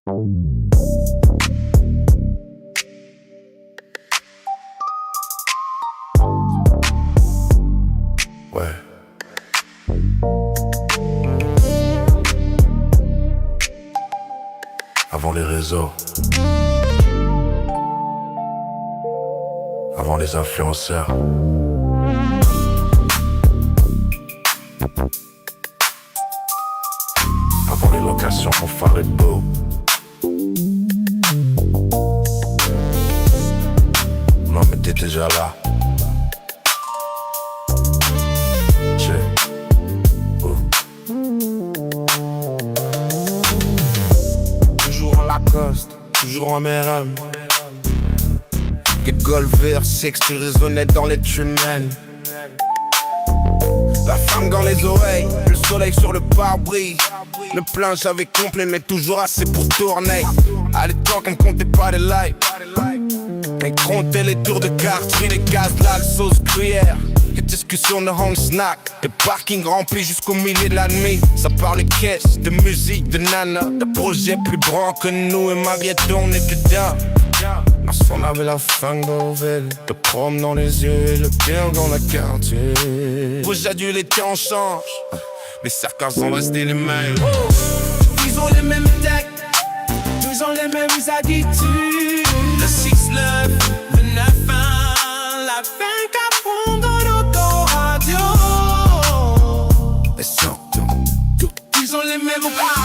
Ouais. Avant les réseaux, avant les influenceurs, avant les locations pour phare et beau. Non mais t'es déjà là. Toujours en Lacoste, toujours en MRM. Get Gold vert, sexe, tu résonnais dans les tunnels. La femme dans les oreilles, le soleil sur le pare-brise. Le plein j'avais complet mais toujours assez pour tourner. À l'époque on comptait pas les likes, on comptait les tours de quartier, les gaz, la sauce gruyère. Les discussions de hang snack, des parkings remplis jusqu'au milieu de la nuit. Ça parle de caisse, de musique, de nana, de projets plus grands que nous. Et Mariette on était dedans. Lorsqu'on avait la fang d'Orville, le prom dans les yeux et le bien dans la quartier. Aujourd'hui les temps changent, les cercles sont restés les mêmes. Ils ont les mêmes decks, ils ont les mêmes attitudes. Le 6-9, le 9-1, la 24 fond dans l'autoradio. Et surtout, ils ont les mêmes pas.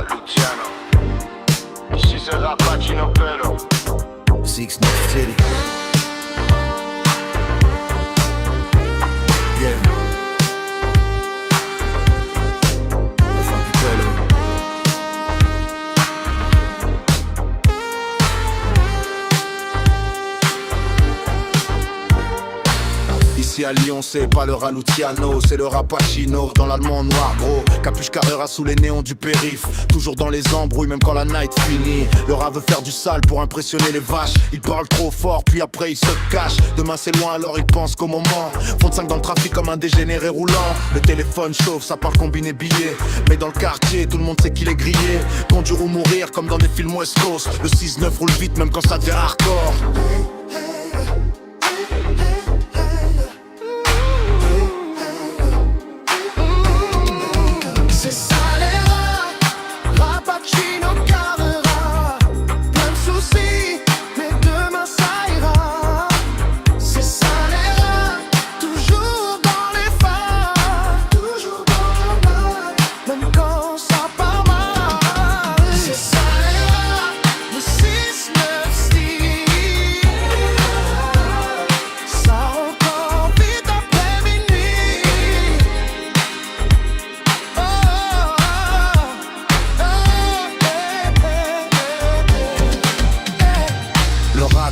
Luciano, ici c'est Rapacino Pelo 6 9 City. Yeah. La Funky Pelo. Ici à Lyon c'est pas le Raluciano, c'est le Rapacino dans l'allemand noir gros. Capuche Carrera sous les néons du périph', toujours dans les embrouilles même quand la night finit. Le rat veut faire du sale pour impressionner les vaches. Il parle trop fort puis après il se cache. Demain c'est loin alors il pense qu'au moment. Fond de 5 dans le trafic comme un dégénéré roulant. Le téléphone chauffe, ça parle combiné billets. Mais dans le quartier tout le monde sait qu'il est grillé. Conduire ou mourir comme dans des films West Coast. Le 6-9 roule vite même quand ça devient hardcore.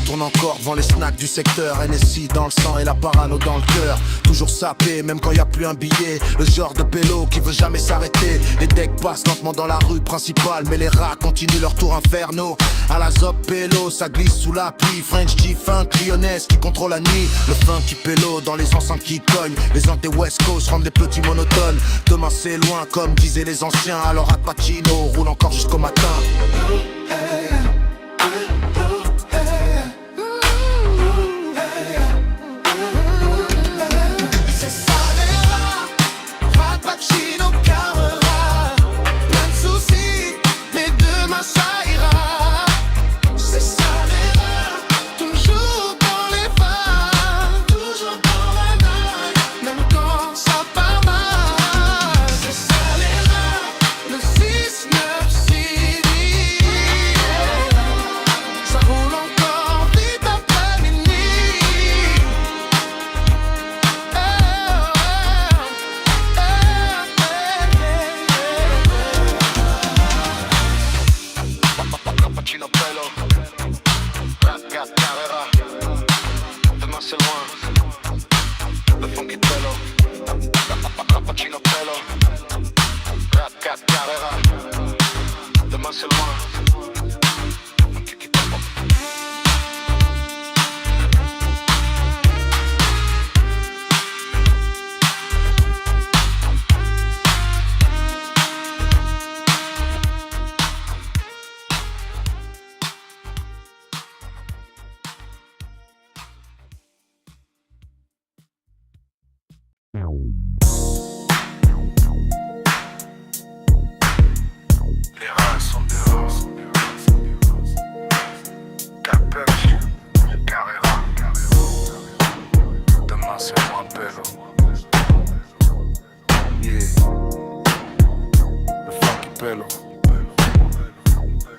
Tourne encore devant les snacks du secteur. NSI dans le sang et la parano dans le cœur. Toujours sapé même quand y a plus un billet. Le genre de pélo qui veut jamais s'arrêter. Les decks passent lentement dans la rue principale, mais les rats continuent leur tour inferno. À la zop pélo, ça glisse sous la pluie. French G-Funk, lyonnaise qui contrôle la nuit. Le funky pélo dans les enceintes qui cognent. Les antés West Coast rendent les petits monotones. Demain c'est loin comme disaient les anciens. Alors Al Pacino roule encore jusqu'au matin. C'est ça les rats, le 6-9 City. Cappuccino Pelo, Rat Cat Carrera. Demain c'est loin, le funky Pelo, Cappuccino Pelo, Rat Cat Carrera. Demain c'est loin. Les rats sont dehors. Capuche, Carrera. Demain c'est moins Pelo. Yeah. Le funky Pelo.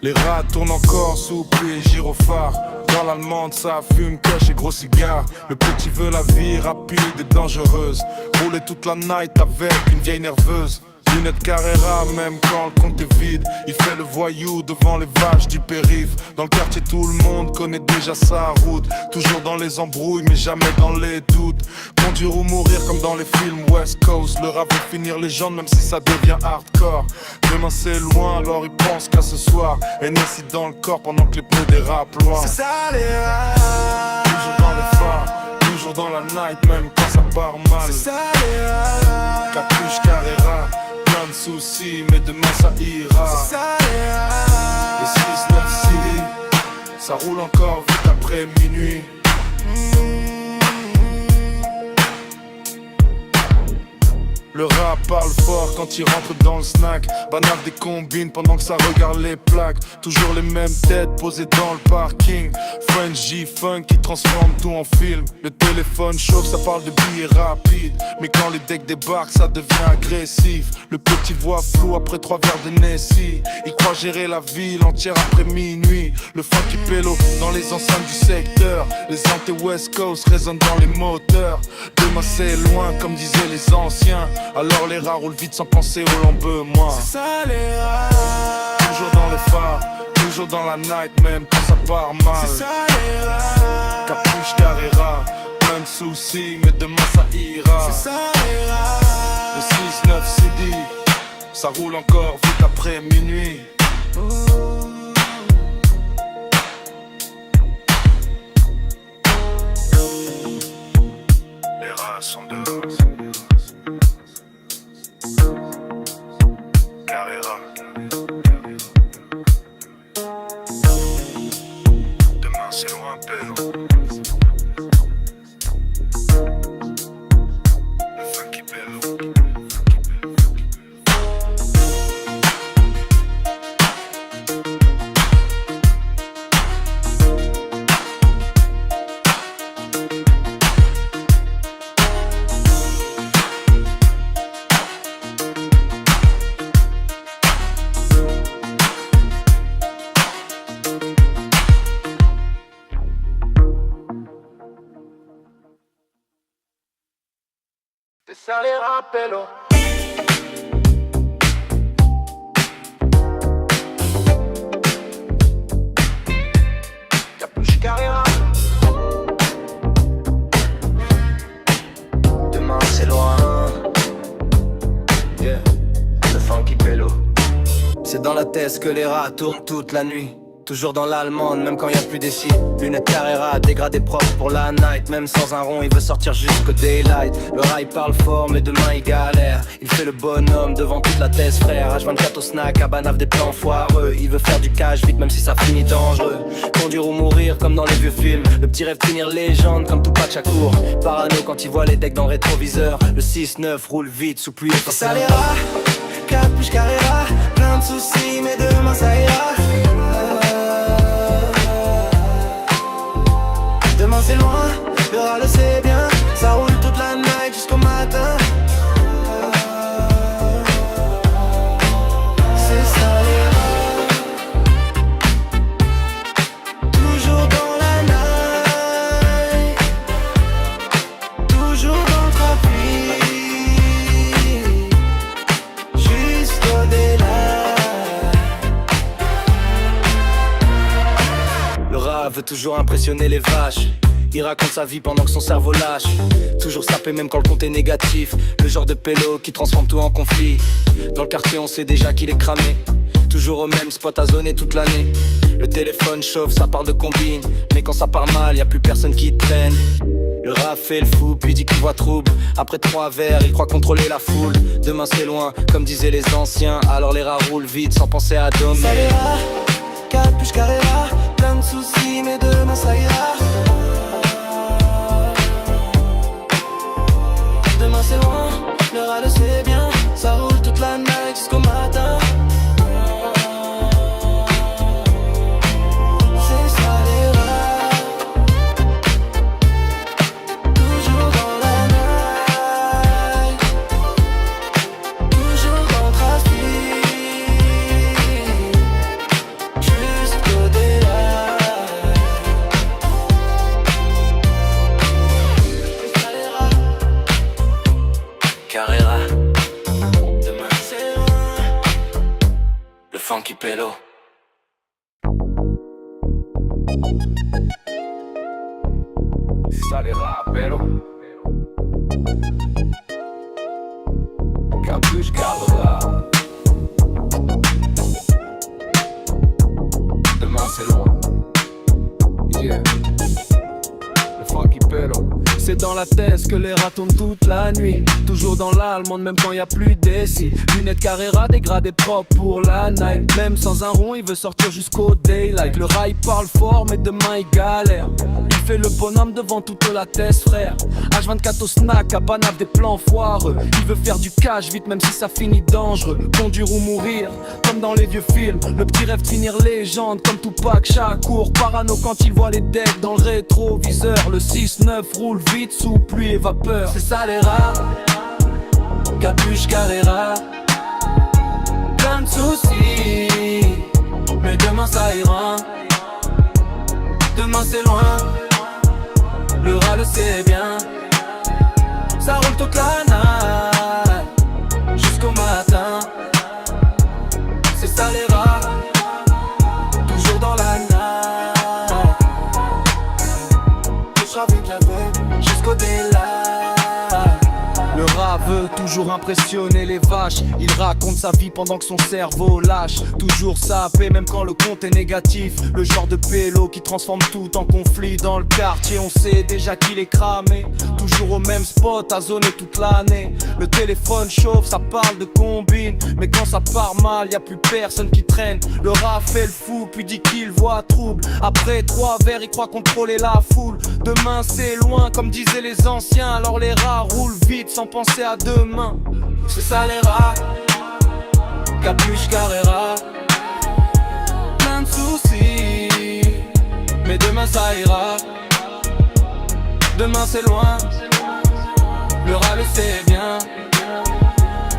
Les rats tournent encore sous pied, gyrophare. Dans l'allemande ça fume, cache et gros cigare. Le petit veut la vie rapide et dangereuse. Rouler toute la night avec une vieille nerveuse. Lunettes Carrera même quand le compte est vide. Il fait le voyou devant les vaches du périph'. Dans le quartier tout le monde connaît déjà sa route. Toujours dans les embrouilles mais jamais dans les doutes. Conduire ou mourir comme dans les films West Coast. Le rap veut finir légende même si ça devient hardcore. Demain c'est loin alors il pense qu'à ce soir. NSI dans le corps pendant que les pneus dérapent loin. C'est ça les rats. Toujours dans les phares, toujours dans la night même quand ça part mal. C'est ça les rats. Capuche Carrera, plein de soucis mais demain ça ira. C'est ça les rats. Les 6-9 city, ça roule encore vite après minuit. Le rap parle fort quand il rentre dans le snack. Banal des combines pendant que ça regarde les plaques. Toujours les mêmes têtes posées dans le parking. French G-Funk qui transforme tout en film. Le téléphone chauffe, ça parle de billets rapides. Mais quand les decks débarquent, ça devient agressif. Le petit voit flou après 3 verres de Nessie. Il croit gérer la ville entière après minuit. Le funky Pelo dans les enceintes du secteur. Les antés West Coast résonnent dans les moteurs. Demain c'est loin comme disaient les anciens. Alors les rats roulent vite sans penser au lendemain. C'est ça les rats. Toujours dans les phares, toujours dans la night même quand ça part mal. C'est ça les rats. Capuche Carrera, plein de soucis mais demain ça ira. C'est ça les rats. Le 6-9 CD, ça roule encore vite après minuit. Les rats sont dehors. Carrera. Demain c'est loin Pelo. Le funky Pelo. C'est ça les rats Pelo. Capuche Carrera. Demain c'est loin. Yeah. Le funky Pelo. C'est dans la tête que les rats tournent toute la nuit. Toujours dans l'allemande, même quand y a plus d'essai. Lunettes Carrera, dégradé propre pour la night. Même sans un rond, il veut sortir jusqu'au daylight. Le rail parle fort, mais demain il galère. Il fait le bonhomme devant toute la thèse, frère. H24 au snack, à Banaf des plans foireux. Il veut faire du cash vite, même si ça finit dangereux. Conduire ou mourir, comme dans les vieux films. Le petit rêve de finir légende, comme Tupac Shakur. Parano quand il voit les decks dans le rétroviseur. Le 6-9 roule vite, sous pluie. C'est ça les rats. Capuche Carrera, plein de soucis, mais demain ça ira. Demain c'est loin, le rat le sait bien. Ça roule toute la night jusqu'au matin. C'est ça les rats. Toujours dans la night. Toujours dans le trafic. Jusqu'au daylight. veut toujours impressionner les vaches. Il raconte sa vie pendant que son cerveau lâche. Toujours sapé même quand le compte est négatif. Le genre de pélo qui transforme tout en conflit. Dans le quartier on sait déjà qu'il est cramé. Toujours au même spot à zoner toute l'année. Le téléphone chauffe, ça parle de combine. Mais quand ça part mal, y a plus personne qui traîne. Le rat fait le fou, puis dit qu'il voit trouble. Après 3 verres, il croit contrôler la foule. Demain c'est loin, comme disaient les anciens. Alors les rats roulent vite sans penser à dommer. Ça ira, capuche carrera. Plein de soucis, mais demain ça ira. Demain c'est loin, le rat le sait bien. Ça roule toute la night jusqu'au matin. C'est ça les rats. Toujours dans la night. Toujours dans le trafic. Jusqu'au daylight. C'est ça les rats. Carrera, demain c'est loin. Le funky pélo. Ça les rappelle. Capuche Carrera. Demain c'est loin. Yeah. Le funky pélo. C'est dans la tête que les rats tournent toute la nuit. Toujours dans l'allemande même quand y a plus d'essie. Lunettes Carrera dégradées propres pour la night. Même sans un rond il veut sortir jusqu'au daylight. Le rat il parle fort mais demain il galère. Il fait le bonhomme devant toute la tête frère. H24 au snack, à Banaf des plans foireux. Il veut faire du cash vite même si ça finit dangereux. Conduire ou mourir comme dans les vieux films. Le petit rêve de finir légende comme Tupac Shakur. Parano quand il voit les decks dans le rétroviseur. Le 6-9 roule vite sous pluie et vapeur. C'est ça les rats. Capuche Carrera. Plein de soucis, mais demain ça ira. Demain c'est loin. Le rat le sait bien. Ça roule toute la night jusqu'au matin. C'est ça les rats. Toujours dans la night. Le chat vite la veille jusqu'au daylight. Le rat veut toujours impressionner les vaches. Il raconte sa vie pendant que son cerveau lâche. Toujours sapé même quand le compte est négatif. Le genre de pélo qui transforme tout en conflit. Dans le quartier on sait déjà qu'il est cramé. Toujours au même spot à zoner toute l'année. Le téléphone chauffe, ça parle de combine. Mais quand ça part mal, y a plus personne qui traîne. Le rat fait le fou puis dit qu'il voit trouble. Après 3 verres il croit contrôler la foule. Demain c'est loin comme disaient les anciens. Alors les rats roulent vite sans penser à demain. C'est ça les rats. Capuche Carrera. Plein de soucis, mais demain ça ira. Demain c'est loin. Le rat le sait bien.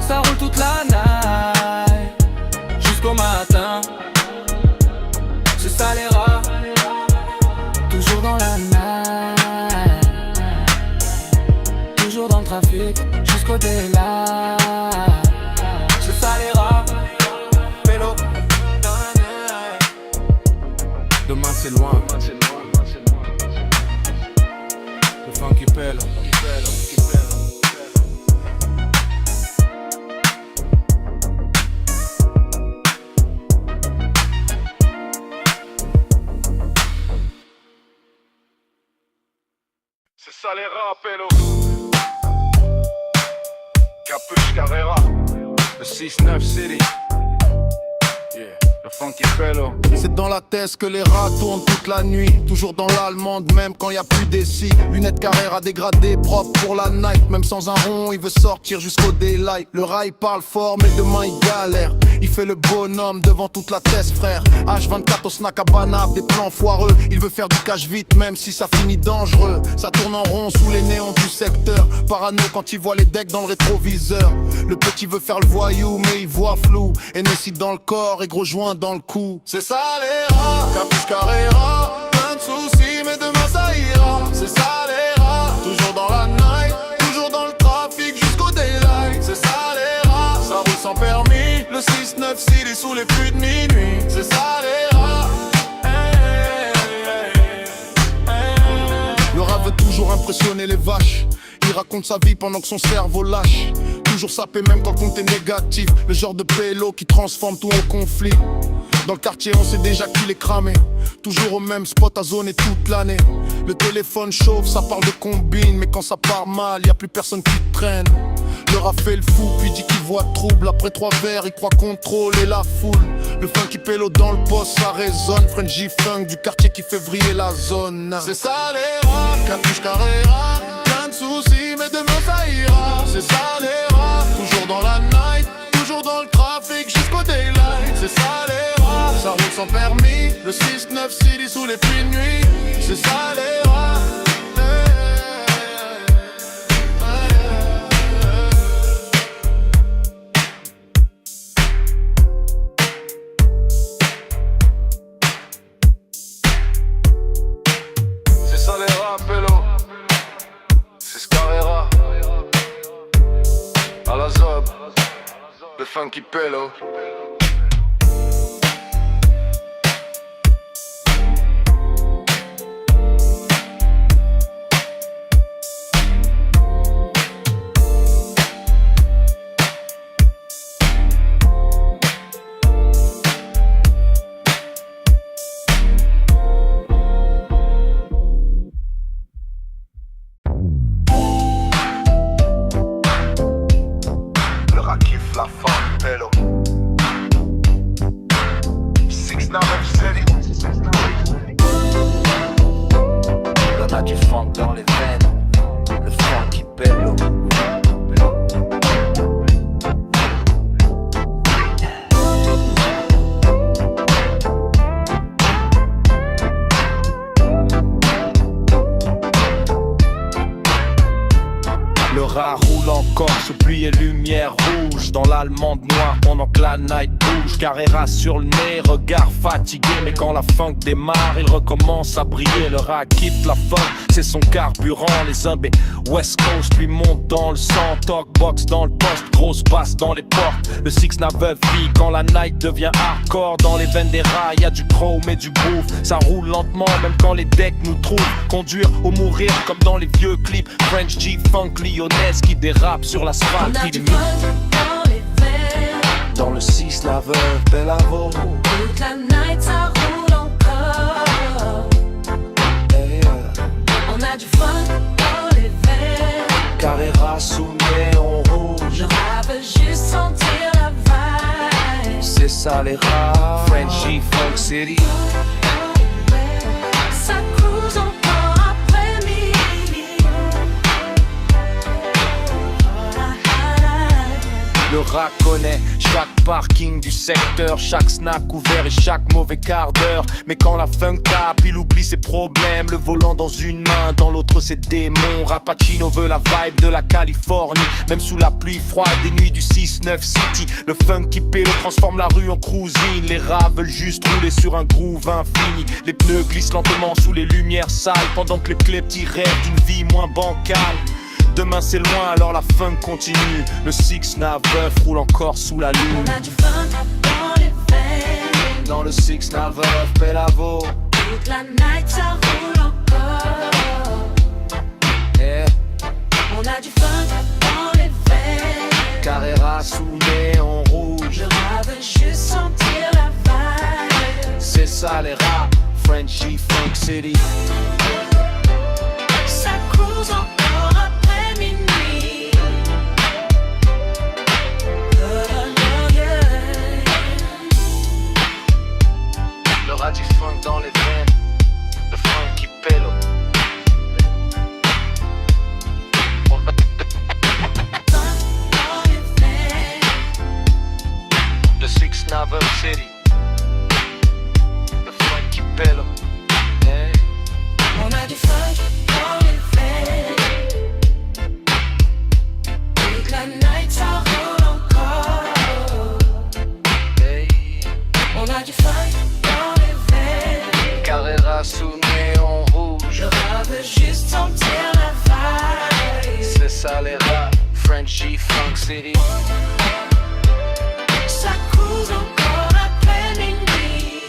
Ça roule toute la night jusqu'au matin. C'est ça les rats. Toujours dans la night. Toujours dans le trafic jusqu'au daylight. C'est ça les rats. Vélo dans la night. Demain c'est loin. Le funky pélo. C'est ça les rats, pélo. Capuche Carrera. Le 6-9 City. Yeah. Le funky pélo. C'est dans la tête que les rats tournent toute la nuit. Toujours dans l'allemande, même quand y a plus d'essie. Lunettes Carrera dégradées, propres pour la night. Même sans un rond, il veut sortir jusqu'au daylight. Le rat il parle fort, mais demain il galère. Il fait le bonhomme devant toute la tête, frère. H24 au snack à Banaf, des plans foireux. Il veut faire du cash vite, même si ça finit dangereux. Ça tourne en rond sous les néons du secteur. Parano quand il voit les decks dans le rétroviseur. Le petit veut faire le voyou, mais il voit flou. Hennessy dans le corps et gros joint dans le cou. C'est ça les rats, Capuche Carrera. Plein de soucis, mais demain ça ira. C'est ça les rats, toujours dans la night. Toujours dans le trafic jusqu'au daylight. C'est ça les rats, ça roule sans permis. Le 6-9 s'il est sous les pluies de minuit. C'est ça les rats. Hey, hey, hey. connaît les vaches. Il raconte sa vie pendant que son cerveau lâche. Toujours sapé même quand le compte est négatif. Le genre de pélo qui transforme tout en conflit. Dans le quartier on sait déjà qu'il est cramé. Toujours au même spot à zoner toute l'année. Le téléphone chauffe, ça parle de combine. Mais quand ça part mal, y a plus personne qui traîne. Le rat fait le fou, puis dit qu'il voit trouble. Après 3 verres, il croit contrôler la foule. Le funky pélo dans le poste, ça résonne. Frenchy funk du quartier qui fait vriller la zone. C'est ça les rats, Capuche Carrera. Plein de soucis, mais demain ça ira. C'est ça les rats, toujours dans la night. Toujours dans le trafic jusqu'au daylight. C'est ça les rats, ça roule sans permis. Le 6-9 city sous les pluies de nuit. C'est ça les rats. À la zob, le funky pélo. La funk pélo. 6-9 city. Y'en a du funk dans les veines. Le funky pélo. Le rat roule encore sous pluie et lumière rouge. Dans l'allemande noire pendant que la night bouge. Carrera sur le nez, regard fatigué. Mais quand la funk démarre, il recommence à briller. Le rat quitte la funk, c'est son carburant. Les imbés West Coast lui montent dans le sang. Talkbox dans le poste, grosse basse dans les portes. Le 6-9 vit quand la night devient hardcore. Dans les veines des rats, y'a du chrome et du groove. Ça roule lentement même quand les decks nous trouvent. Conduire ou mourir comme dans les vieux clips. French G-Funk lyonnaise qui dérape sur l'asphalte. On a du funk dans les veines. Dans le 6-9 Bellavo. Toute la night ça roule encore. Hey, On a du funk dans les veines. Carrera sous néon rouge. Je veux juste sentir la vibe. C'est ça les rats. Frenchy Funk City. Ça cruise encore après minuit. Le rat connaît chaque parking du secteur, chaque snack ouvert et chaque mauvais quart d'heure. Mais quand la funk tape, il oublie ses problèmes. Le volant dans une main, dans l'autre ses démons. Rapacino veut la vibe de la Californie. Même sous la pluie froide des nuits du 6-9 City. Le funky pélo transforme la rue en cruisine. Les rats veulent juste rouler sur un groove infini. Les pneus glissent lentement sous les lumières sales. Pendant que les kleptis rêvent d'une vie moins bancale. Demain c'est loin alors la funk continue. Le 6-9 roule encore sous la lune. On a du funk dans les veines. Dans le 6-9 Bellavo. Toute la night ça roule encore. Yeah. On a du funk dans les veines. Carrera sous néon rouge. Je veux juste sentir la vibe. C'est ça les rats. Frenchy Funk City. Ça cruise encore après minuit. Le rat du funk dans les veines. Le funky pélo. Dans les veines. Le 6-9 City. Le funky pélo. Hey. On a du funk dans les veines. Toute la night ça roule encore. Hey. On a du funk dans les veines. Carrera sous néon rouge. Je veux juste sentir la vibe. C'est ça les rats. Frenchy Funk City. Ça cruise encore après minuit.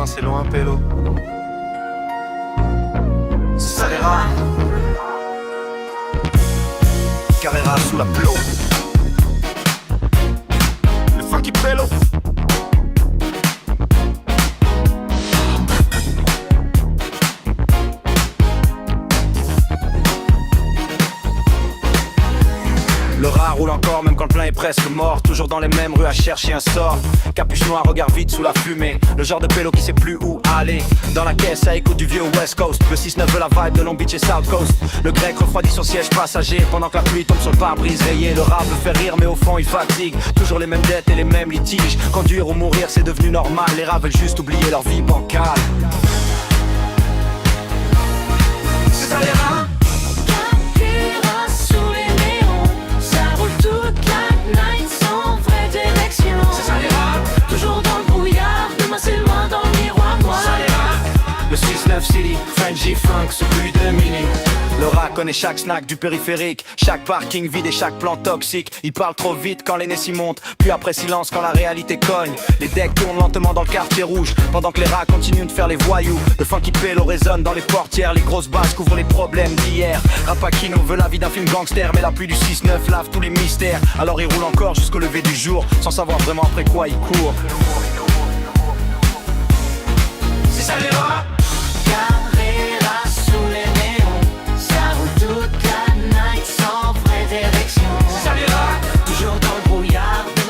Demain c'est loin, pélo. C'est ça les rats. Carrera sous la plo. Le funky pélo. Le rat roule encore même quand le plein est presque mort. Toujours dans les mêmes rues à chercher un sort. Capuche noir, regard vide sous la fumée. Le genre de pélo qui sait plus où aller. Dans la caisse à écoute du vieux West Coast. Le 6-9 veut la vibe de Long Beach et South Coast. Le grec refroidit son siège passager pendant que la pluie tombe sur le pare-brise rayé. Le rap veut faire rire mais au fond il fatigue. Toujours les mêmes dettes et les mêmes litiges. Conduire ou mourir c'est devenu normal. Les rats veulent juste oublier leur vie bancale. C'est ça les rats. Le 6-9 City, Frenchie Funk, ce plus de mini. Le rat connaît chaque snack du périphérique, chaque parking vide et chaque plan toxique. Il parle trop vite quand l'énergie monte, puis après silence quand la réalité cogne. Les decks tournent lentement dans le quartier rouge, pendant que les rats continuent de faire les voyous. Le funky pélo résonne dans les portières, les grosses basses couvrent les problèmes d'hier. Rapakino veut la vie d'un film gangster, mais la pluie du 6-9 lave tous les mystères. Alors il roule encore jusqu'au lever du jour, sans savoir vraiment après quoi il court. C'est ça les rats.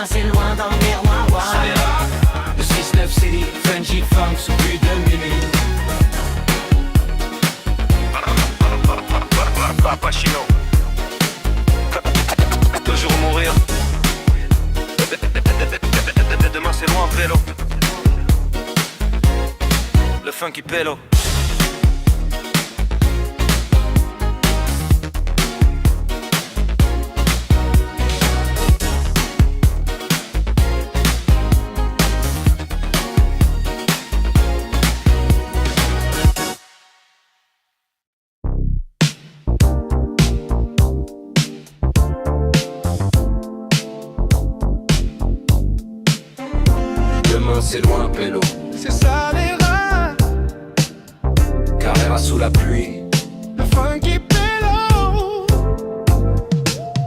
C'est loin dans le miroir. Le 6-9 City, Frenchie Funk, sous plus de minutes. Papachino. Toujours mourir. Demain c'est loin, vélo. Le funky pélo. C'est loin, pélo. C'est ça les rats. Carrera sous la pluie. Le funky pélo.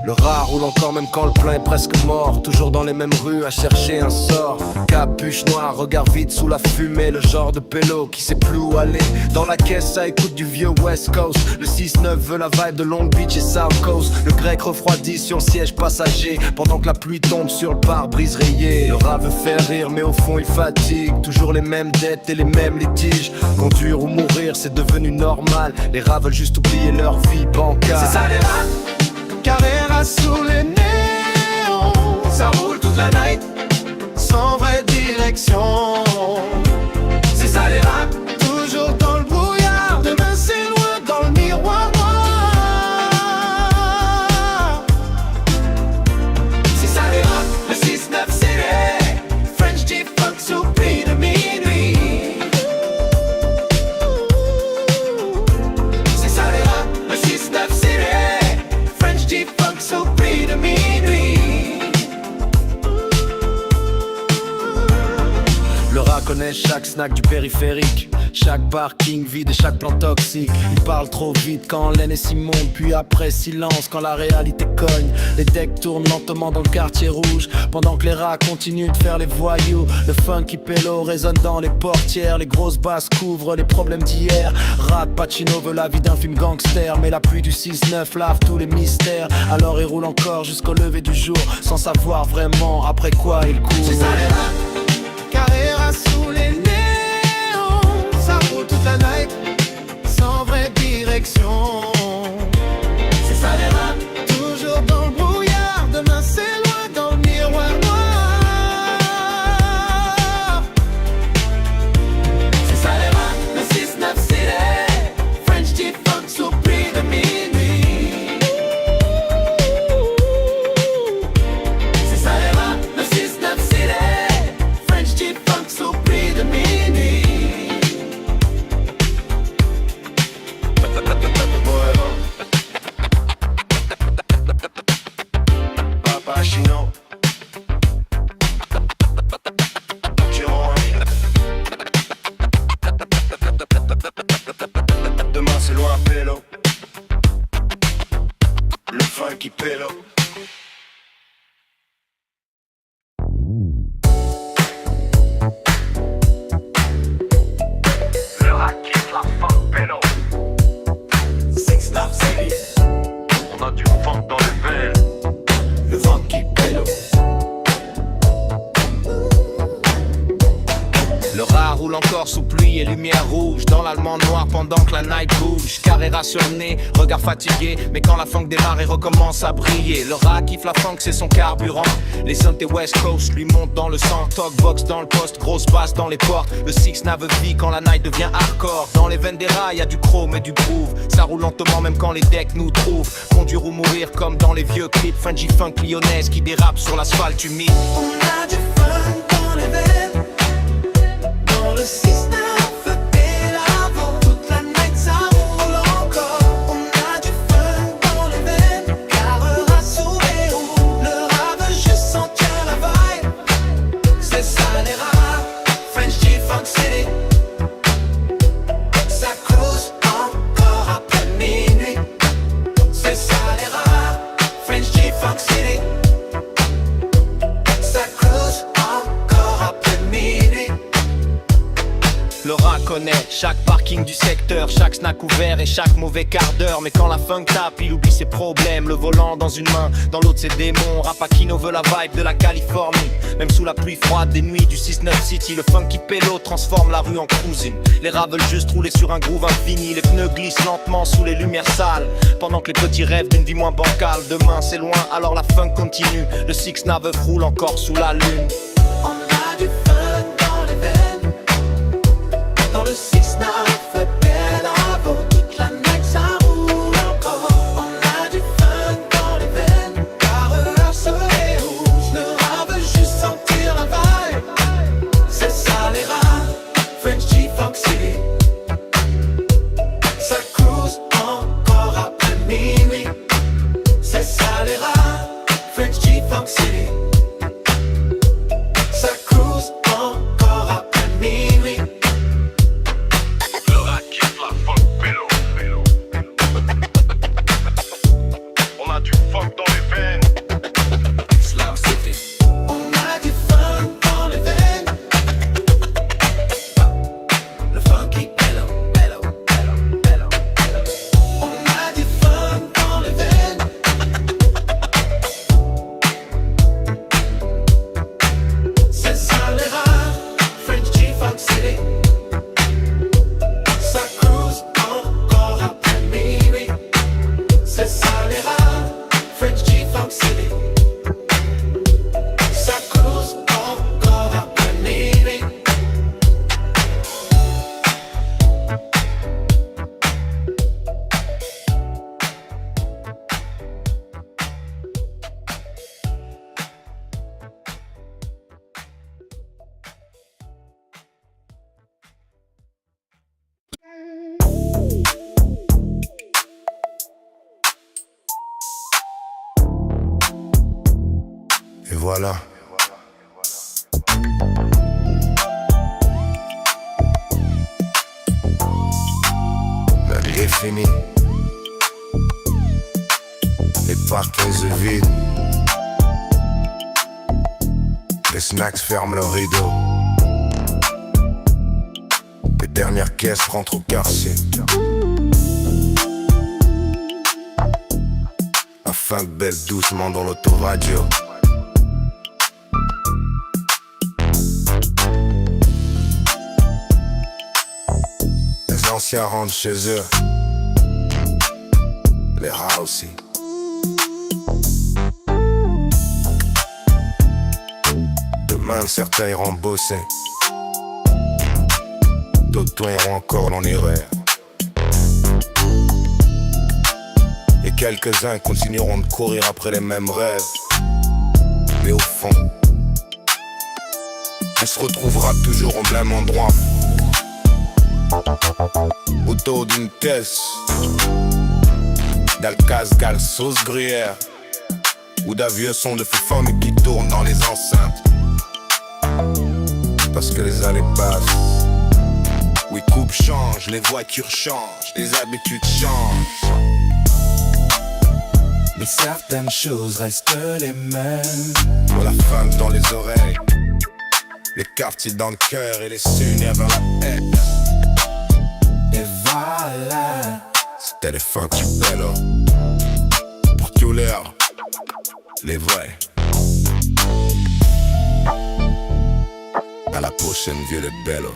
Le rat roule encore même quand le plein est presque mort. Toujours dans les mêmes rues à chercher un sort. Capuche noire, regard vide sous la fumée. Le genre de pélo qui sait plus où aller. Dans la caisse ça écoute du vieux West Coast. Le 6-9 veut la vibe de Long Beach et South Coast. Le grec refroidit sur le siège passager pendant que la pluie tombe sur le pare-brise rayé. Le rat veut faire rire mais au fond il fatigue. Toujours les mêmes dettes et les mêmes litiges. Conduire ou mourir c'est devenu normal. Les rats veulent juste oublier leur vie bancale. C'est ça les rats. Carrera sous les néons. Ça roule toute la night, sans vraie direction. C'est ça les rats. Toujours dans le brouillard. Demain c'est loin dans le miroir noir. C'est ça les rats. Le 6-9 City, French G-Funk sous pluie de minuit. C'est ça les rats. Le 6-9 City, French G-Funk sous pluie de minuit. Le rat connaît chaque snack du périphérique, chaque parking vide et chaque plan toxique. Il parle trop vite quand l'NSI monte, puis après silence quand la réalité cogne. Les decks tournent lentement dans le quartier rouge, pendant que les rats continuent de faire les voyous. Le funky pélo résonne dans les portières, les grosses basses couvrent les problèmes d'hier. Rat Pacino veut la vie d'un film gangster, mais la pluie du 6-9 lave tous les mystères. Alors il roule encore jusqu'au lever du jour, sans savoir vraiment après quoi il court. C'est ça les rats. Carrera sous les néons. Ça roule toute la night, sans vraie direction. C'est ça les rats. Toujours dans le brouillard. Demain c'est loin dans le miroir noir. C'est ça les rats. Le 6-9 City, French G-Funk sous pluie de minuit. C'est ça les rats. Le 6-9 City, roule encore sous pluie et lumière rouge. Dans l'allemand noir pendant que la night bouge. Carrera sur le nez, regard fatigué. Mais quand la funk démarre, il recommence à briller. Le rat kiffe la funk, c'est son carburant. Les synthés West Coast lui montent dans le sang. Talkbox dans le poste, grosse basse dans les portes. Le 6-9 vie quand la night devient hardcore. Dans les veines des rats, y a du chrome et du groove. Ça roule lentement même quand les decks nous trouvent. Conduire ou mourir comme dans les vieux clips. Funky funk lyonnaise qui dérape sur l'asphalte humide. On a du fun dans les veines. Dans le 6-9 et l'avant. Toute la night ça roule encore. On a du fun dans les veines. Carrera sous les roues. Le rat veut juste sentir la vibe. C'est ça les rats. French G-Funk City. Ça cruise encore après minuit. C'est ça les rats. French G-Funk City. Ça cruise encore après minuit. Le rat connaît chaque parking du secteur, chaque snack ouvert et chaque mauvais quart d'heure. Mais quand la funk tape, il oublie ses problèmes. Le volant dans une main, dans l'autre ses démons. Rapakino veut la vibe de la Californie. Même sous la pluie froide des nuits du 6-9 City, le funky pélo transforme la rue en cruising. Les rats veulent juste rouler sur un groove infini. Les pneus glissent lentement sous les lumières sales. Pendant que les petits rêvent d'une vie moins bancale. Demain c'est loin, alors la funk continue. Le 6-9 roule encore sous la lune. On a du fun dans les veines. Dans le 6-9 et l'avant. Toute la night ça roule encore. On a du fun dans les veines. Carrera sur les rouges. Le rat veut juste sentir la vibe. C'est ça les rats. French G-Funk City. Ça cruise encore après minuit. C'est ça les rats. French G-Funk City. Ça cruise encore après minuit. Le rat kiffe la funk pélo. On a du funk dans les veines. Slam City. On a du fun dans les veines. Le funky bello, bello, bello, bello, bello. On a du fun dans les veines. C'est ça les rats. French G-Funk City. Ça cruise encore après minuit. C'est ça les rats. French G-Funk City. Ça cruise encore après minuit. Et voilà. La vie est finie. Les parkings se vident. Les snacks ferment leurs rideaux. Les dernières caisses rentrent au quartier. La funk baisse doucement dans l'autoradio. Les anciens rentrent chez eux. Les rats aussi. Demain certains iront bosser. D'autres iront encore dans les rêves. Et quelques-uns continueront de courir après les mêmes rêves. Mais au fond, on se retrouvera toujours au même endroit. Autour d'une caisse d'Alcazgal sauce gruyère ou d'un vieux son de foufoune qui tourne dans les enceintes. Parce que les années passent. Oui, coupe change, les voitures changent, les habitudes changent. Mais certaines choses restent les mêmes. Pour la funk dans les oreilles, les quartiers dans le cœur et les sunniers vers la haie. Et voilà, c'était les funky bello. Pour tout l'heure, les vrais. À la prochaine, vieux le bello.